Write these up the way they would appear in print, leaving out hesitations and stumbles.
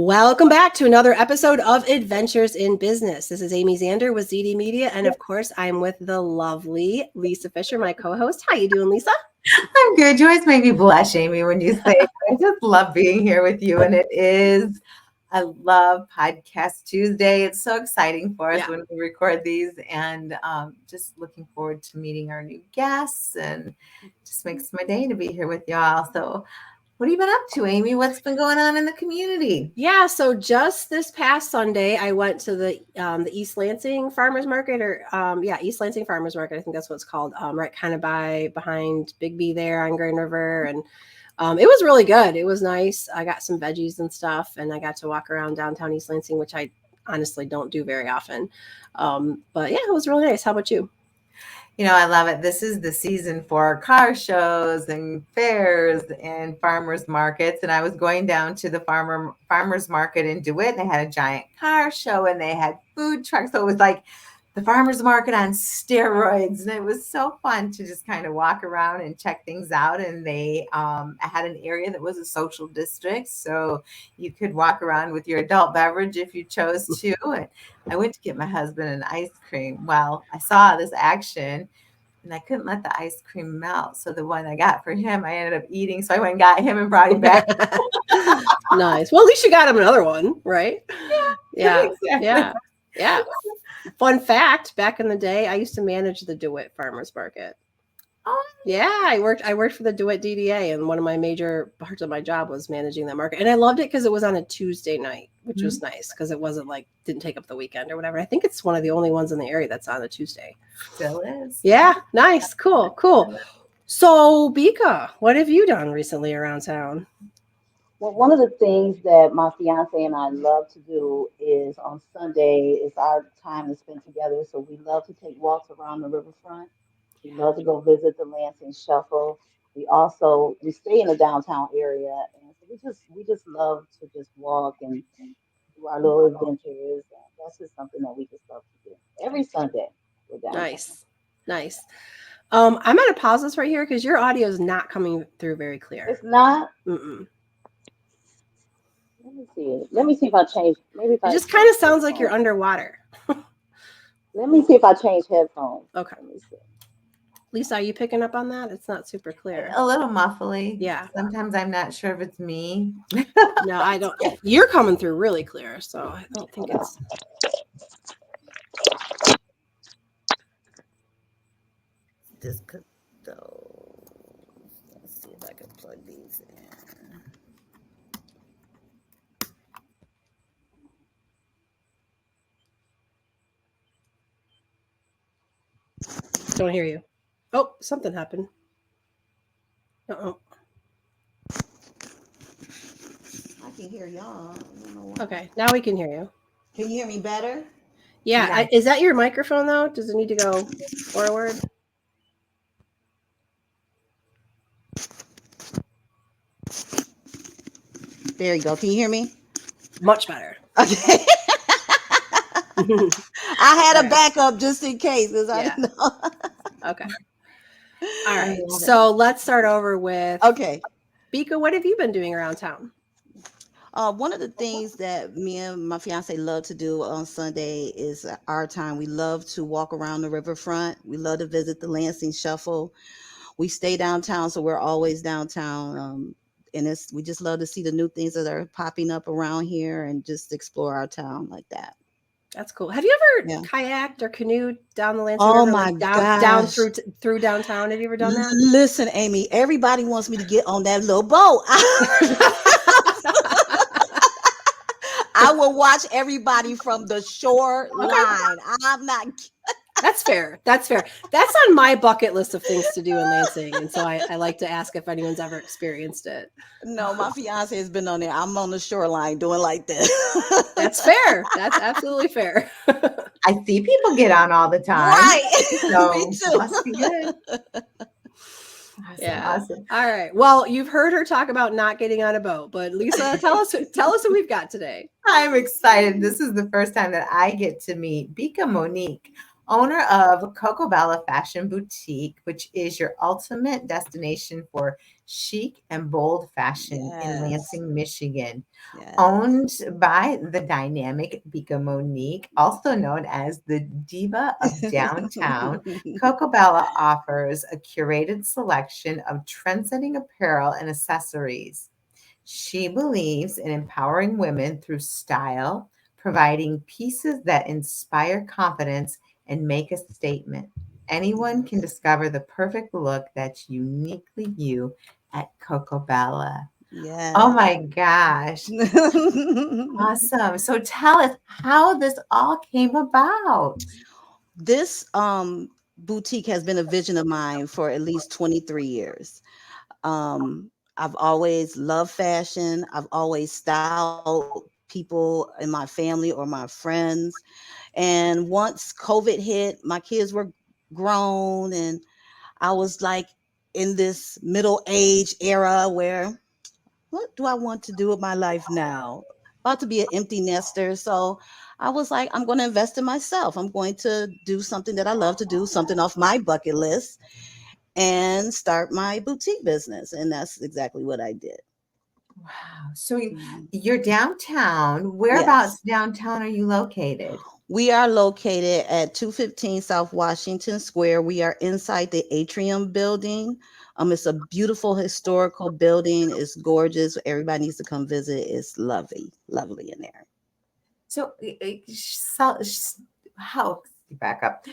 Welcome back to another episode of Adventures in Business. This is Amy Zander with ZD Media, and of course, I'm with the lovely Lisa Fisher, my co-host. How you doing, Lisa? I'm good. You always make me blush, Amy, when you say it. I just love being here with you, and I love Podcast Tuesday. It's so exciting for us when we record these, and just looking forward to meeting our new guests, and just makes my day to be here with y'all. So what have you been up to, Amy? What's been going on in the community? Yeah, so just this past Sunday, I went to the East Lansing Farmers Market, East Lansing Farmers Market. I think that's what it's called. Right, kind of behind Big B there on Grand River, and it was really good. It was nice. I got some veggies and stuff, and I got to walk around downtown East Lansing, which I honestly don't do very often. But yeah, it was really nice. How about you? You know, I love it. This is the season for car shows and fairs and farmers markets. And I was going down to the farmers market in DeWitt, and they had a giant car show and they had food trucks. So it was like the farmers market on steroids. And it was so fun to just kind of walk around and check things out. And they had an area that was a social district. So you could walk around with your adult beverage if you chose to. And I went to get my husband an ice cream. Well, I saw this action and I couldn't let the ice cream melt. So the one I got for him, I ended up eating. So I went and got him and brought him back. Nice. Well, at least you got him another one, right? Yeah. Exactly. Yeah. Fun fact, back in the day, I used to manage the DeWitt Farmers Market. Oh. Yeah, I worked for the DeWitt DDA, and one of my major parts of my job was managing that market. And I loved it because it was on a Tuesday night, which was nice because it wasn't like didn't take up the weekend or whatever. I think it's one of the only ones in the area that's on a Tuesday. Still is. Yeah, nice, cool. So, Beeka, what have you done recently around town? Well, one of the things that my fiance and I love to do is on Sunday is our time to spend together. So we love to take walks around the riverfront. We love to go visit the Lansing Shuffle. We stay in the downtown area, and so we just love to just walk and do our little adventures. And that's just something that we just love to do every Sunday. We're downtown. Nice. I'm going to pause this right here because your audio is not coming through very clear. It's not. Mm-mm. Let me see. Let me see if I change. It just kind of sounds like you're underwater. Let me see if I change headphones. Okay. Lisa, are you picking up on that? It's not super clear. A little muffly. Yeah. Sometimes I'm not sure if it's me. No, I don't. You're coming through really clear, so I don't think it's. Just put those. Let's see if I can plug these in. Don't hear you. Oh, something happened. Uh-oh. I can hear y'all. Okay, now we can hear you. Can you hear me better? Yeah. Nice. Is that your microphone, though? Does it need to go forward? There you go. Can you hear me? Much better. Okay. I had a backup just in case, because I didn't know. Okay. All right. So let's start over with. Okay. Beeka, what have you been doing around town? One of the things that me and my fiance love to do on Sunday is our time. We love to walk around the riverfront. We love to visit the Lansing Shuffle. We stay downtown, so we're always downtown. And we just love to see the new things that are popping up around here and just explore our town like that. That's cool. Have you ever kayaked or canoed down the Lansing Oh River? my down through downtown. Have you ever done that? Listen, Amy, everybody wants me to get on that little boat. I will watch everybody from the shore line. I'm not. That's fair. That's on my bucket list of things to do in Lansing. And so I like to ask if anyone's ever experienced it. No, my fiance has been on there. I'm on the shoreline doing like that. That's fair. That's absolutely fair. I see people get on all the time. Right. So Me too. must be good. Awesome. All right. Well, you've heard her talk about not getting on a boat, but Lisa, tell us what we've got today. I'm excited. This is the first time that I get to meet Beeka Monique owner of CocoBella Fashion Boutique, which is your ultimate destination for chic and bold fashion in Yes. Lansing, Michigan. Yes. Owned by the dynamic Beeka Monique, also known as the Diva of Downtown, CocoBella offers a curated selection of trendsetting apparel and accessories. She believes in empowering women through style, providing pieces that inspire confidence and make a statement. Anyone can Yes. discover the perfect look that's uniquely you at CocoBella. Oh Yes. my gosh. Awesome. So tell us how this all came about. This boutique has been a vision of mine for at least 23 years. I've always loved fashion. I've always styled people in my family or my friends. And once COVID hit, my kids were grown, and I was like in this middle age era where what do I want to do with my life now? About to be an empty nester. So I was like, I'm going to invest in myself. I'm going to do something that I love to do, something off my bucket list, and start my boutique business. And that's exactly what I did. Wow. So Mhm. you're downtown. Yes. Whereabouts downtown are you located? We are located at 215 South Washington Square. We are inside the Atrium building. It's a beautiful historical building. It's gorgeous. Everybody needs to come visit. It's lovely, lovely in there. So, how, back up.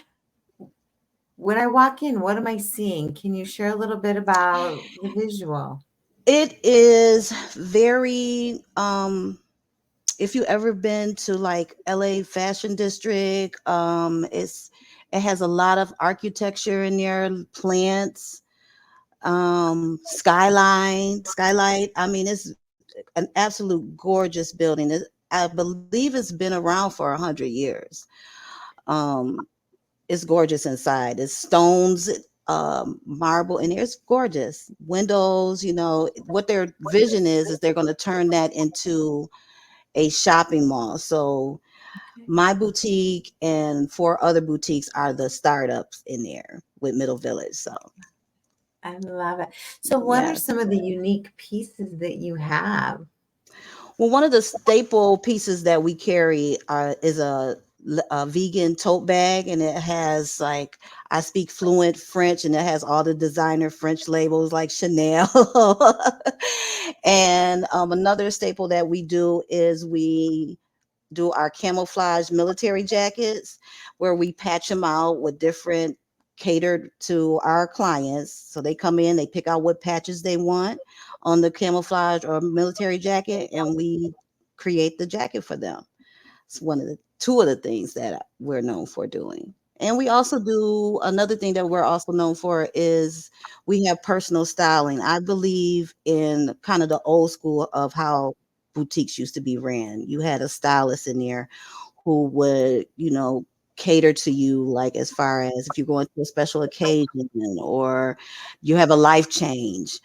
When I walk in, what am I seeing? Can you share a little bit about the visual? It is very if you ever been to like LA Fashion District, it has a lot of architecture in there, plants, skylight. I mean, it's an absolute gorgeous building. I believe it's been around for 100 years. Um, it's gorgeous inside. It's stones, marble, and it's gorgeous. Windows, what their vision is they're going to turn that into a shopping mall. So Okay. my boutique and four other boutiques are the startups in there with Middle Village. So I love it. So, what are yes. some of the unique pieces that you have? Well, one of the staple pieces that we carry is a vegan tote bag, and it has like I speak fluent French, and it has all the designer French labels like Chanel. And another staple that we do is we do our camouflage military jackets, where we patch them out with different catered to our clients. So they come in, they pick out what patches they want on the camouflage or military jacket, and we create the jacket for them. It's one of the two of the things that we're known for doing. And we also do another thing that we're also known for is we have personal styling. I believe in kind of the old school of how boutiques used to be ran. You had a stylist in there who would, cater to you, like as far as if you're going to a special occasion or you have a life change.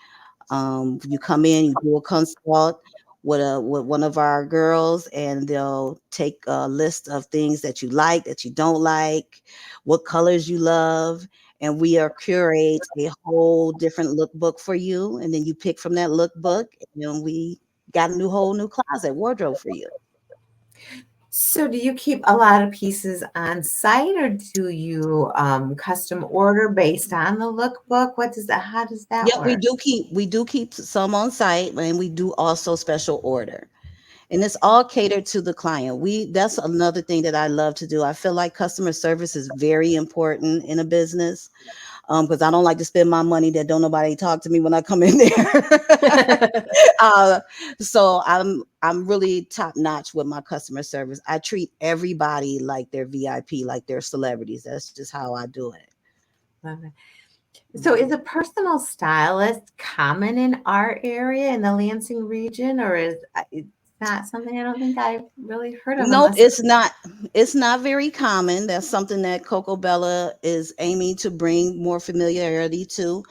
You come in, you do a consult with one of our girls, and they'll take a list of things that you like, that you don't like, what colors you love, and we are curate a whole different lookbook for you, and then you pick from that lookbook, and then we got a whole new closet wardrobe for you. So, do you keep a lot of pieces on site, or do you custom order based on the lookbook? What does that? How does that Yep, work? we do keep some on site, and we do also special order. And it's all catered to the client. We That's another thing that I love to do. I feel like customer service is very important in a business, because I don't like to spend my money that don't nobody talk to me when I come in there. uh, so I'm really top notch with my customer service. I treat everybody like they're VIP, like they're celebrities. That's just how I do it. Love it. So, is Mhm. a personal stylist common in our area in the Lansing region, or is it's not something I don't think I've really heard of Nope, unless it's not. It's not very common. That's something that CocoBella is aiming to bring more familiarity to.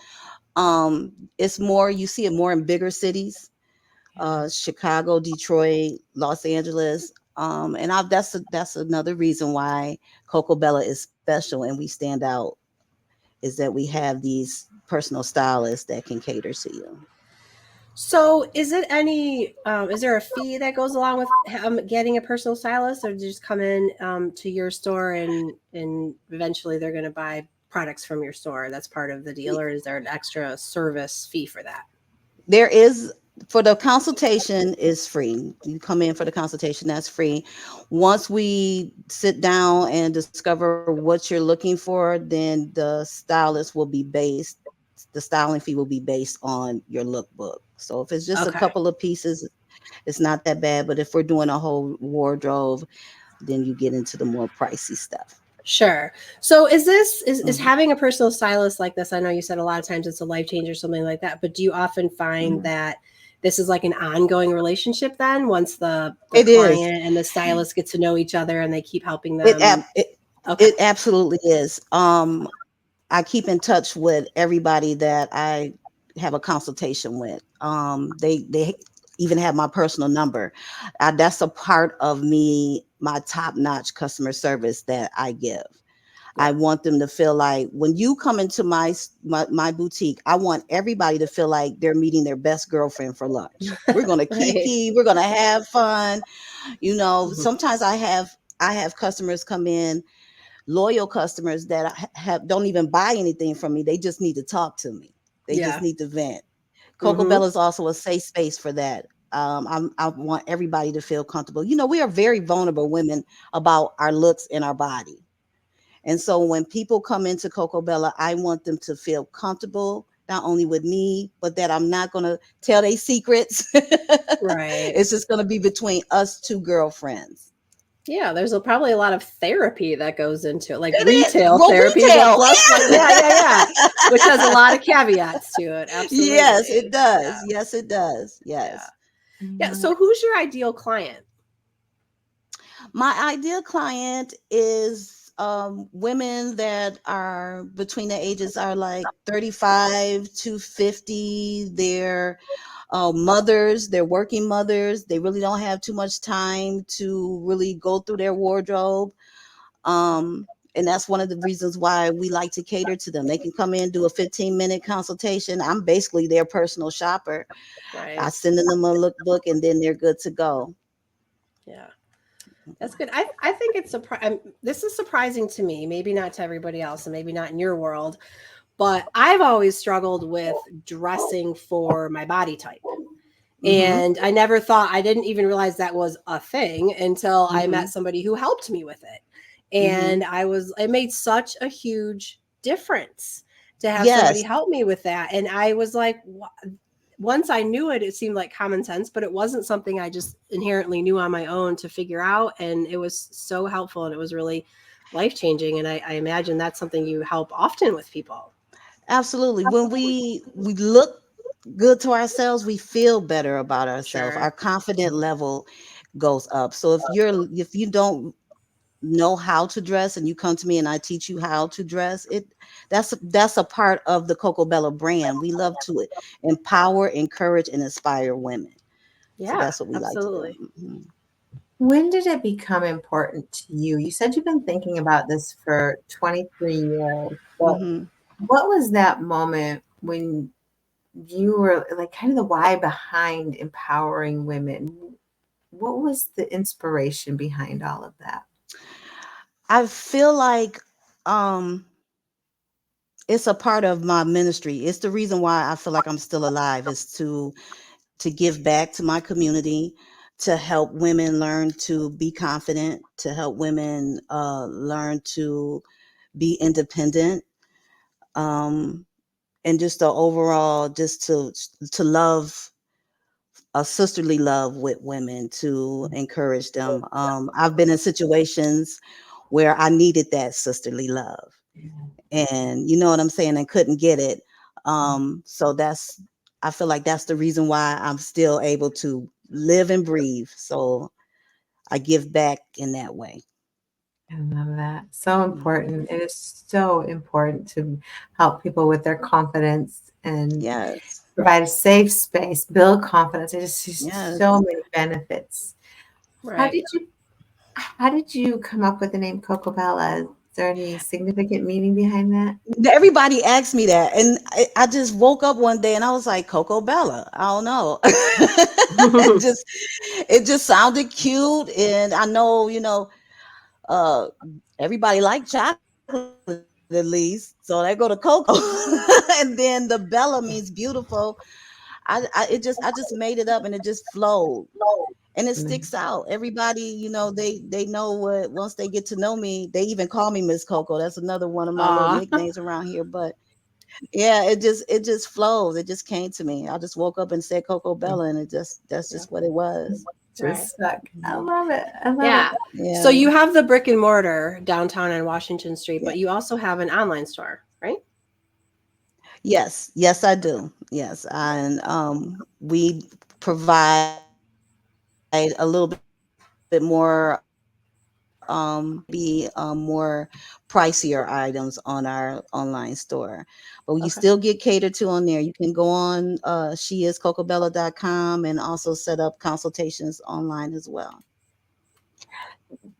It's more you see it more in bigger cities, Chicago, Detroit, Los Angeles. And that's another reason why CocoBella is special and we stand out is that we have these personal stylists that can cater to you. So, is there a fee that goes along with getting a personal stylist, or do you just come in to your store and eventually they're going to buy products from your store? That's part of the deal, or is there an extra service fee for that? There is, for the consultation is free. You come in for the consultation, that's free. Once we sit down and discover what you're looking for, then the styling fee will be based on your lookbook. So if it's just a Okay. couple of pieces, it's not that bad. But if we're doing a whole wardrobe, then you get into the more pricey stuff. Sure. So is Mhm. having a personal stylist like this? I know you said a lot of times it's a life change or something like that, but do you often find that this is like an ongoing relationship then once the It is. client and the stylist get to know each other and they keep helping It, them? ab- it Okay. it absolutely is. I keep in touch with everybody that I have a consultation with. They even have my personal number. That's a part of me, my top notch customer service that I give. I Yeah. want them to feel like when you come into my boutique, I want everybody to feel like they're meeting their best girlfriend for lunch. We're gonna Right. kiki, we're gonna have fun. Mhm. Sometimes I have customers come in, loyal customers that have don't even buy anything from me. They just need to talk to me. They just Yeah. need to vent. Mhm. CocoBella is also a safe space for that. I want everybody to feel comfortable. We are very vulnerable women about our looks and our body. And so when people come into CocoBella, I want them to feel comfortable, not only with me, but that I'm not going to tell their secrets. Right. It's just going to be between us two girlfriends. Yeah, there's probably a lot of therapy that goes into it, like It is. retail Well, therapy, but retail. plus, like, yeah, yeah, yeah, which has a lot of caveats to it. Yes, it Absolutely. does. Yeah, Yes, it does. yeah, Yes. yeah. So, who's your ideal client? My ideal client is women that are between the ages are like 35 to 50. They're mothers, they're working mothers. They really don't have too much time to really go through their wardrobe. And that's one of the reasons why we like to cater to them. They can come in, do a 15-minute consultation. I'm basically their personal shopper. I Right. send them a lookbook and then they're good to go. Yeah, that's good. I think it's this is surprising to me. Maybe not to everybody else, and maybe not in your world. But I've always struggled with dressing for my body type. Mm-hmm. And I didn't even realize that was a thing until I Mm-hmm. met somebody who helped me with it. Mm-hmm. And it made such a huge difference to have somebody Yes, help me with that. And I was like, once I knew it, it seemed like common sense, but it wasn't something I just inherently knew on my own to figure out. And it was so helpful and it was really life changing. And I imagine that's something you help often with people. absolutely. When we look good to ourselves, we feel better about ourselves. Sure. Our confident level goes up. So if you don't know how to dress and you come to me and I teach you how to dress, that's a part of the CocoBella brand. We love to empower, encourage, and inspire women. So Yeah, that's what we like to do. absolutely. Mhm. When did it become important to you? You said you've been thinking about this for 23 years, but Mhm. what was that moment when you were like kind of the why behind empowering women? What was the inspiration behind all of that? I feel like um it's a part of my ministry. It's the reason why I feel like I'm still alive is to give back to my community, to help women learn to be confident, to help women learn to be independent, um, and just the overall, just to love a sisterly love with women, to encourage them. I've been in situations where I needed that sisterly love, and you know what I'm saying, and couldn't get it. So I feel like that's the reason why I'm still able to live and breathe. So I give back in that way. I love that. So Mhm. important. It is so important to help people with their confidence and Yes, provide a safe space, build confidence. I just see so yes. many benefits. How Right. did you how did you come up with the name CocoBella? Is there any significant meaning behind that? Everybody asked me that, and I just woke up one day and I was like, CocoBella. I don't know. It just sounded cute, and I know, uh, everybody liked chocolate at least, so they go to Coco. And then the Bella means beautiful. I just made it up, and it just flowed, and it sticks Nice. out. Everybody, they know what, once they get to know me, they even call me Miss Coco. That's another one of my little Aw. nicknames around here. But yeah, it just flows. It just came to me. I just woke up and said CocoBella, and that's Yeah. just what it was. Right. Just stuck. I Mhm. love it. I love it. Yeah. So Yeah. you have the brick and mortar downtown on Washington Street, Yeah. but you also have an online store, right? Yes, I do. Yes, and we provide a little bit more, more pricier items on our online store, but you Okay. still get catered to on there. You can go on sheiscocobella.com and also set up consultations online as well.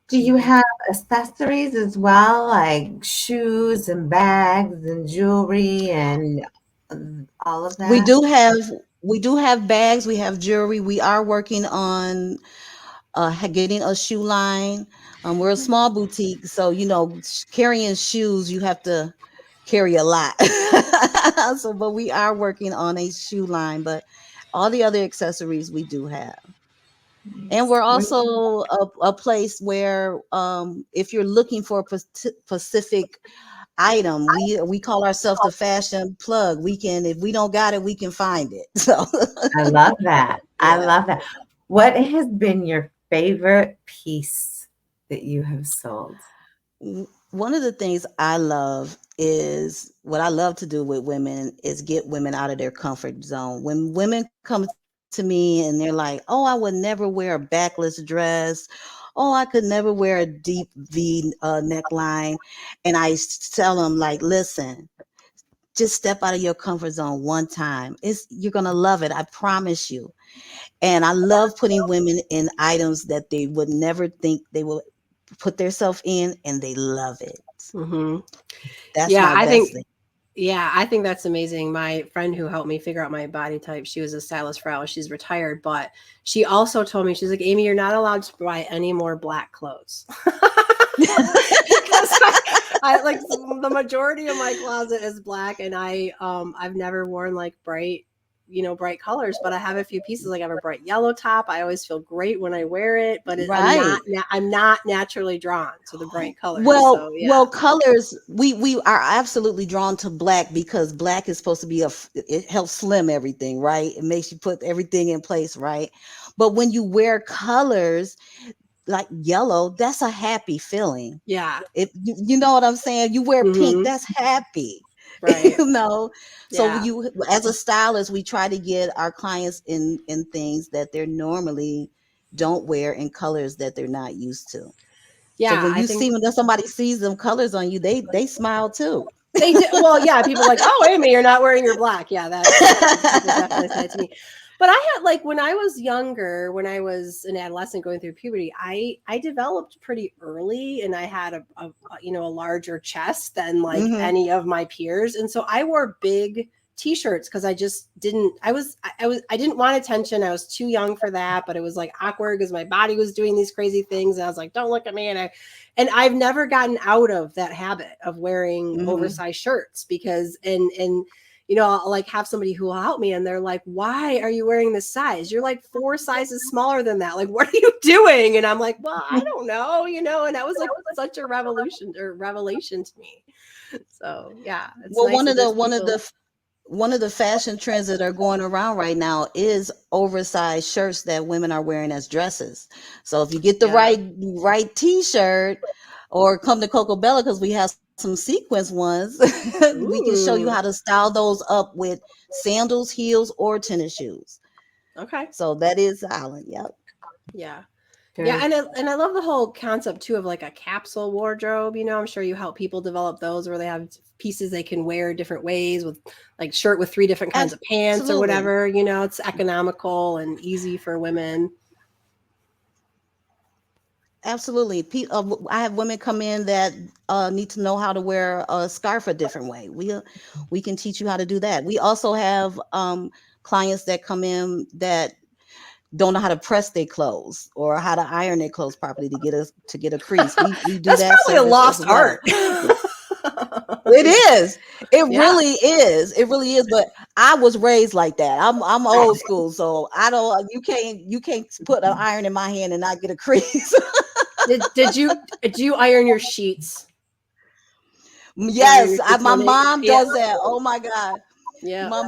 Do you Mhm. have accessories as well, like shoes and bags and jewelry and all of We that? do have we do have bags, we have jewelry. We are working on getting a shoe line. We're a small boutique, so carrying shoes, you have to carry a lot. So, but we are working on a shoe line, but all the other accessories we do have. And Nice. we're also a place where, if you're looking for a specific item, we call ourselves the fashion plug. We can, if we don't got it, we can find it. So I love that. I yeah. love that. What has been your favorite piece that you have sold? One of the things I love is, what I love to do with women is get women out of their comfort zone. When women come to me and they're like, "Oh, I would never wear a backless dress. Oh, I could never wear a deep V neckline," and tell them, like, "Listen, just step out of your comfort zone one time. You're gonna love it. I promise you." And I love putting women in items that they would never think they would put themselves in, and they love it. Hmm. That's Yeah, my best thing. I think that's amazing. My friend who helped me figure out my body type, she was a stylist for hours. She's retired, but she also told me, she's like, Amy, you're not allowed to buy any more black clothes. Because I like, the majority of my closet is black, and I've never worn like bright colors, but I have a few pieces. Like I have a bright yellow top. I always feel great when I wear it, but Right. I'm not naturally drawn to the bright colors. Well, So yeah. well, colors. We are absolutely drawn to black because black is supposed to be it helps slim everything, right? It makes you put everything in place, right? But when you wear colors like yellow, that's a happy feeling. Yeah. You know what I'm saying? You wear pink, Hmm. that's happy. Right. you know. So Yeah. as a stylist, we try to get our clients in things that they're normally don't wear, in colors that they're not used to. So Yeah. when I you think see, when somebody sees them colors on you, they smile too. they do. Well, yeah, people are like, oh, Amy, you're not wearing your black. Yeah, people definitely say it to me. But I had, like, when I was younger, when I was an adolescent going through puberty, I developed pretty early, and I had a larger chest than like Hmm. any of my peers, and so I wore big t-shirts because I just didn't. I didn't want attention. I was too young for that, but it was like awkward because my body was doing these crazy things, and I was like, don't look at me, and I've never gotten out of that habit of wearing Hmm. oversized shirts because I'll like have somebody who will help me, and they're like, why are you wearing this size? You're like 4 sizes smaller than that. Like, what are you doing? And I'm like, well, I don't know, and that was like such a revelation to me. So yeah, it's Well, nice that there's people. one of the fashion trends that are going around right now is oversized shirts that women are wearing as dresses. So if you get the Yeah. right t-shirt, or come to CocoBella, because we have some sequence ones, we can show you how Ooh. to style those up with sandals, heels, or tennis shoes. Okay. So that is Island. Yep. Yeah. Yeah, Very and I love the whole concept too of like a capsule wardrobe. I'm sure you help people develop those where they have pieces they can wear different ways, with like shirt with 3 different kinds of pants or Absolutely. whatever. It's economical and easy for women. Absolutely. I have women come in that need to know how to wear a scarf a different way. We can teach you how to do that. We also have clients that come in that don't know how to press their clothes or how to iron their clothes properly to get a crease. We do That's that probably a service as lost well. art. It is. It Yeah. really is. It really is. But I was raised like that. I'm old school, so I don't. You can't put an iron in my hand and not get a crease. Did you iron your sheets? You iron Yes, your sheets, my Monique? mom Yeah. does that. Oh my God. Yeah. My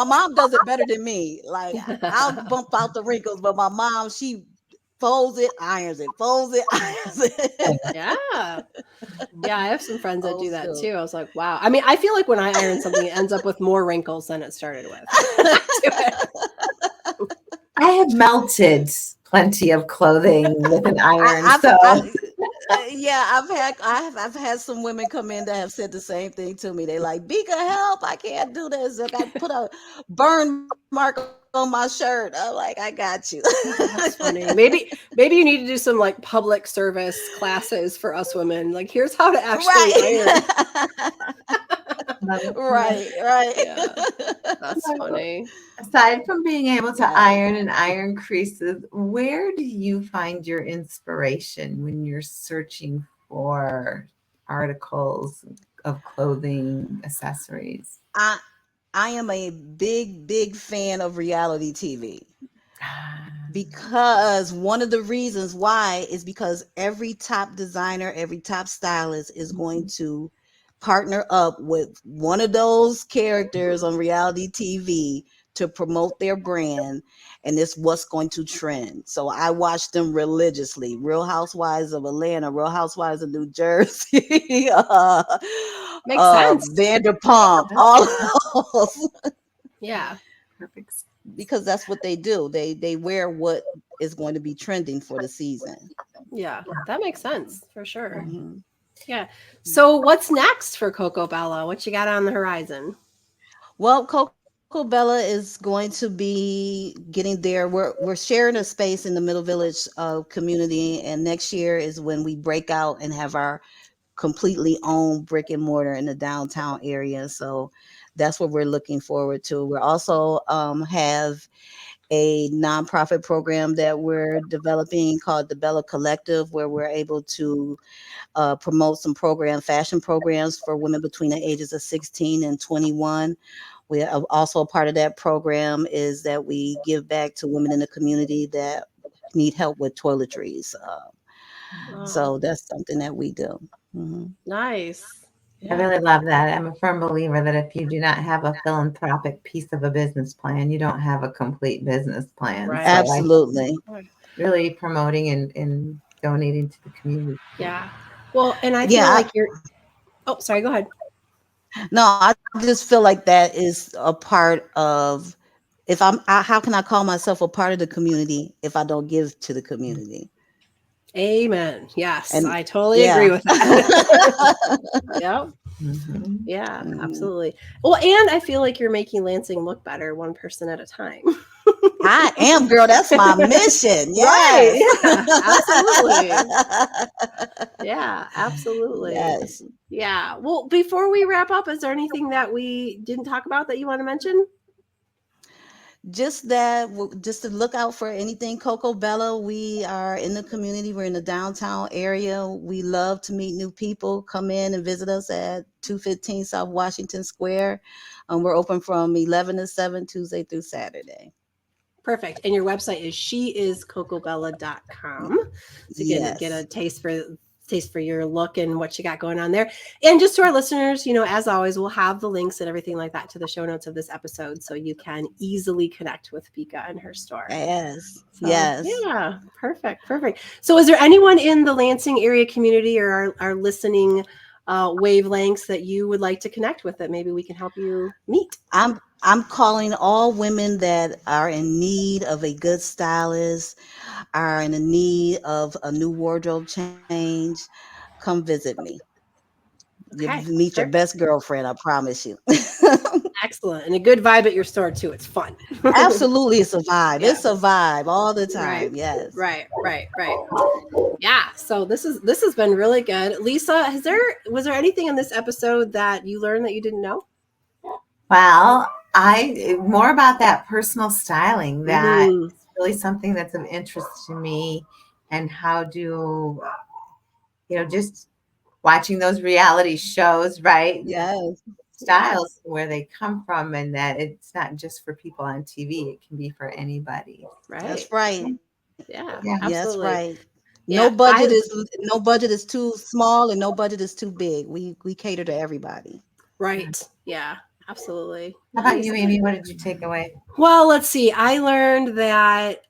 mom does it better than me. Like I'll bump out the wrinkles, but my mom, she folds it, irons it, folds it, irons it. Yeah. Yeah, I have some friends that Old do that too. school. I was like, wow. I mean, I feel like when I iron something, it ends up with more wrinkles than it started with. I do it. I have melted plenty of clothing with an iron, I, so yeah, I've had some women come in that have said the same thing to me. They like, Beeka, help! I can't do this. Like I put a burn mark on my shirt. I'm like, I got you. That's funny. Maybe you need to do some like public service classes for us women. Like, here's how to actually iron. Right. love it. Right. Yeah, that's funny. Aside from being able to Yes. iron and iron creases, where do you find your inspiration when you're searching for articles of clothing, accessories? I I am a big fan of reality TV. Ah, Because one of the reasons why is because every top designer, every top stylist is going to partner up with one of those characters on reality TV to promote their brand, and it's what's going to trend. So I watch them religiously. Real Housewives of Atlanta, Real Housewives of New Jersey, Makes sense. Vanderpump, all of those, Yeah. perfect. because that's what they do. They wear what is going to be trending for the season. Yeah. That makes sense for sure. Mhm. Yeah. So what's next for CocoBella? What you got on the horizon? Well, CocoBella is going to be getting there. We're sharing a space in the Middle Village community, and next year is when we break out and have our completely owned brick and mortar in the downtown area. So that's what we're looking forward to. We're also have a nonprofit program that we're developing called the Bella Collective, where we're able to promote some fashion programs for women between the ages of 16 and 21. We are also a part of that program is that we give back to women in the community that need help with toiletries. Oh, So that's something that we do. Mhm. nice. I Yeah. really love that. I'm a firm believer that if you do not have a philanthropic piece of a business plan, you don't have a complete business plan. So Right. I Absolutely. really promoting and donating to the community. Yeah. Well, and I feel Yeah. like you're. Oh, sorry. Go ahead. No, I just feel like that is a part of if how can I call myself a part of the community if I don't give to the community? Amen. Yes, And I totally agree yeah. with that. Yep. Mhm. Yeah, Mhm. absolutely. Well, and I feel like you're making Lansing look better one person at a time. I am, girl. That's my mission. Right. Yes. Yeah, absolutely. Yeah, absolutely. Yes. Yeah. Well, before we wrap up, is there anything that we didn't talk about that you want to mention? Just to look out for anything Coco Bella. We are in the community. We're in the downtown area. We love to meet new people. Come in and visit us at 215 South Washington Square. We're open from 11 to 7 Tuesday through Saturday. Perfect. And your website is sheiscocobella.com. So you can get a Yes. taste for your look and what you got going on there. And just to our listeners, as always, we'll have the links and everything like that to the show notes of this episode so you can easily connect with Beeka and her store. Yes. So Yes. yeah, perfect. So is there anyone in the Lansing area community or our listening wavelengths that you would like to connect with that maybe we can help you meet? I'm calling all women that are in need of a good stylist, are in the need of a new wardrobe change. Come visit me. You'll Okay. meet your best girlfriend, I promise you. Excellent. And a good vibe at your store too. It's fun. Absolutely, it's a vibe. Yeah. It's a vibe all the Right. time. Yes. Right. Yeah. So this has been really good. Lisa, was there anything in this episode that you learned that you didn't know? Well, more about that personal styling. That Mhm. is really something that's of interest to me, and how do just watching those reality shows, right? Yes. Styles, where they come from, and that it's not just for people on TV, it can be for anybody. Right. That's right. Yeah. Yeah. Yes, Absolutely. right. Yeah. No budget is too small and no budget is too big. We cater to everybody. Right. Yeah. Absolutely. How about you, Nice. Amy? What did you take away? Well, let's see. I learned that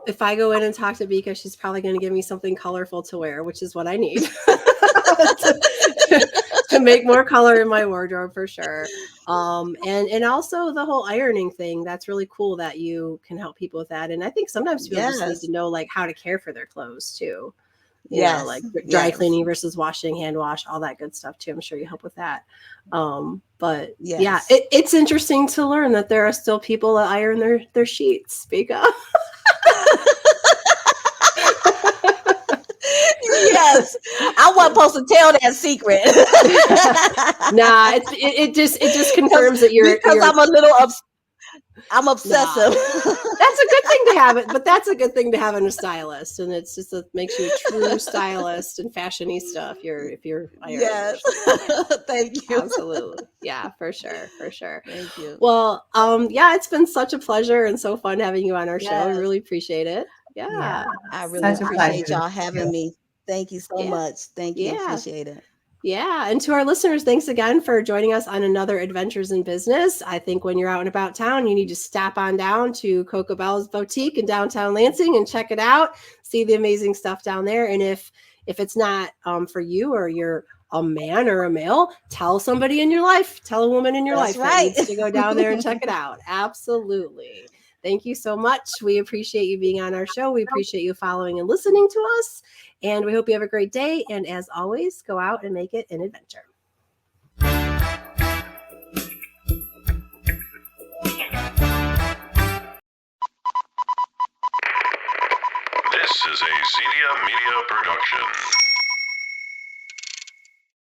if I go in and talk to Beeka, she's probably going to give me something colorful to wear, which is what I need to make more color in my wardrobe for sure. And also the whole ironing thing. That's really cool that you can help people with that. And I think sometimes people just need Yes. to know like how to care for their clothes too. Yes. Like dry Yes. cleaning versus washing, hand wash, all that good stuff too. I'm sure you help with that. But Yes. yeah, it's interesting to learn that there are still people that iron their sheets. Speak up. Yes, I wasn't supposed to tell that secret. Nah, it just confirms that you're I'm a little I'm obsessive. That's a good thing to have it, but that's a good thing to have in a stylist, and it's just makes you a true stylist and fashionista if you're ironing. Yes. Thank you. Absolutely. Yeah, for sure. Thank you. Well, yeah, it's been such a pleasure and so fun having you on our show. I Yes. really appreciate it. Yeah. I really Such a appreciate pleasure. y'all having me. Thank you so much. Thank you. Yeah. Appreciate it. Yeah. And to our listeners, thanks again for joining us on another Adventures in Business. I think when you're out and about town, you need to stop on down to CocoBella's Boutique in downtown Lansing and check it out. See the amazing stuff down there. And if it's not for you, or you're a man or a male, tell somebody in your life, tell a woman in your That's life that right. needs to go down there and check it out. Absolutely. Thank you so much. We appreciate you being on our show. We appreciate you following and listening to us. And we hope you have a great day. And as always, go out and make it an adventure. This is a Zedia Media production.